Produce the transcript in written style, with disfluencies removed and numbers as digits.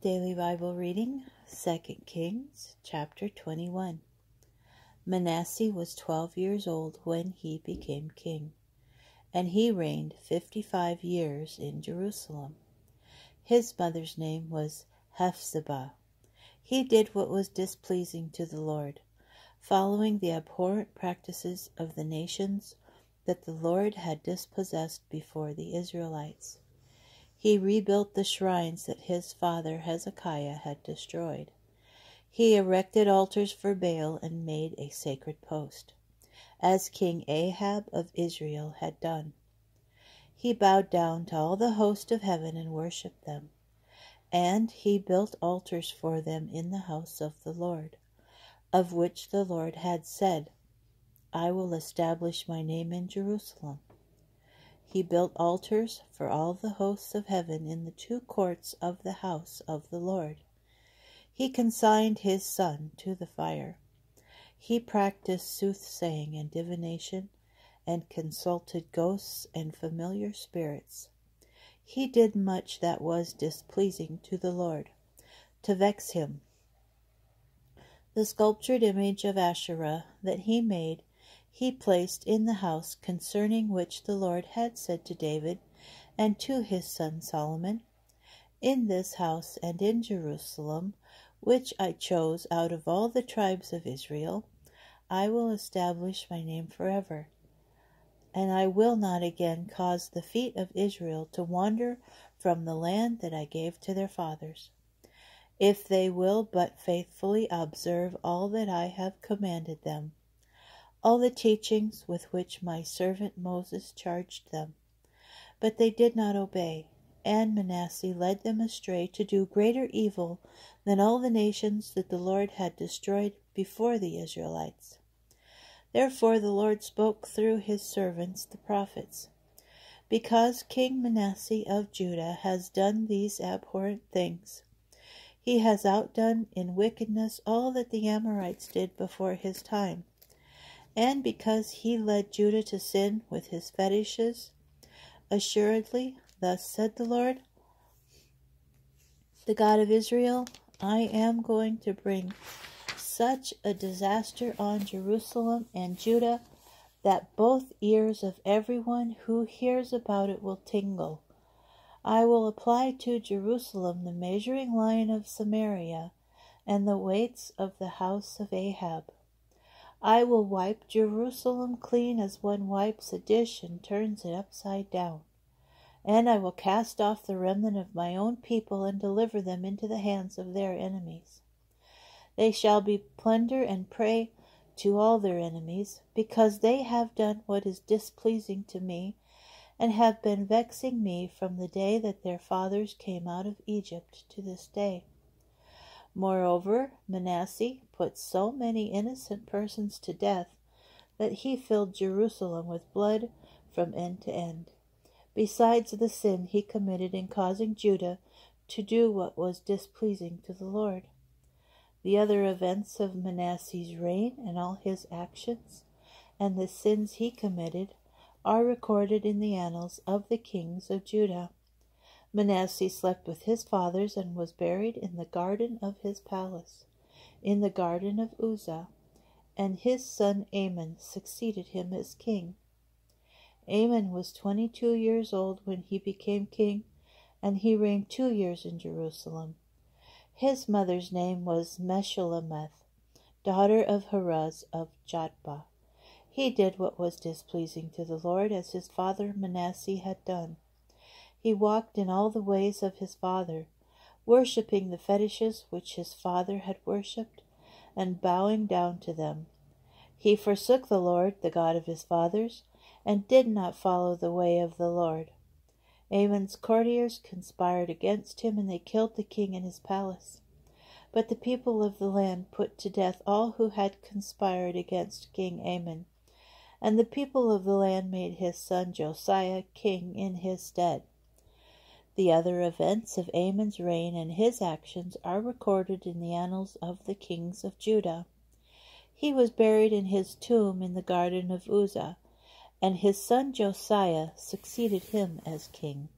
Daily Bible reading, 2 Kings, chapter 21. Manasseh was 12 years old when he became king, and he reigned 55 years in Jerusalem. His mother's name was Hephzibah. He did what was displeasing to the Lord, following the abhorrent practices of the nations that the Lord had dispossessed before the Israelites. He rebuilt the shrines that his father Hezekiah had destroyed. He erected altars for Baal and made a sacred post, as King Ahab of Israel had done. He bowed down to all the host of heaven and worshipped them, and he built altars for them in the house of the Lord, of which the Lord had said, "I will establish my name in Jerusalem." He built altars for all the hosts of heaven in the two courts of the house of the Lord. He consigned his son to the fire. He practiced soothsaying and divination, and consulted ghosts and familiar spirits. He did much that was displeasing to the Lord, to vex him. The sculptured image of Asherah that he made, he placed in the house concerning which the Lord had said to David and to his son Solomon, "In this house and in Jerusalem, which I chose out of all the tribes of Israel, I will establish my name forever. And I will not again cause the feet of Israel to wander from the land that I gave to their fathers, if they will but faithfully observe all that I have commanded them, all the teachings with which my servant Moses charged them." But they did not obey, and Manasseh led them astray to do greater evil than all the nations that the Lord had destroyed before the Israelites. Therefore the Lord spoke through his servants the prophets, "Because King Manasseh of Judah has done these abhorrent things, he has outdone in wickedness all that the Amorites did before his time, and because he led Judah to sin with his fetishes, assuredly, thus said the Lord, the God of Israel, I am going to bring such a disaster on Jerusalem and Judah that both ears of everyone who hears about it will tingle. I will apply to Jerusalem the measuring line of Samaria and the weights of the house of Ahab. I will wipe Jerusalem clean as one wipes a dish and turns it upside down. And I will cast off the remnant of my own people and deliver them into the hands of their enemies. They shall be plunder and prey to all their enemies, because they have done what is displeasing to me, and have been vexing me from the day that their fathers came out of Egypt to this day. Moreover, Manasseh put so many innocent persons to death that he filled Jerusalem with blood from end to end, besides the sin he committed in causing Judah to do what was displeasing to the Lord. The other events of Manasseh's reign and all his actions, and the sins he committed, are recorded in the annals of the kings of Judah. Manasseh slept with his fathers and was buried in the garden of his palace, in the garden of Uzzah, and his son Amon succeeded him as king. Amon was 22 years old when he became king, and he reigned 2 years in Jerusalem. His mother's name was Meshullemeth, daughter of Haraz of Jotbah. He did what was displeasing to the Lord, as his father Manasseh had done. He walked in all the ways of his father, worshipping the fetishes which his father had worshipped, and bowing down to them. He forsook the Lord, the God of his fathers, and did not follow the way of the Lord. Amon's courtiers conspired against him, and they killed the king in his palace. But the people of the land put to death all who had conspired against King Amon, and the people of the land made his son Josiah king in his stead. The other events of Amon's reign and his actions are recorded in the annals of the kings of Judah. He was buried in his tomb in the garden of Uzzah, and his son Josiah succeeded him as king.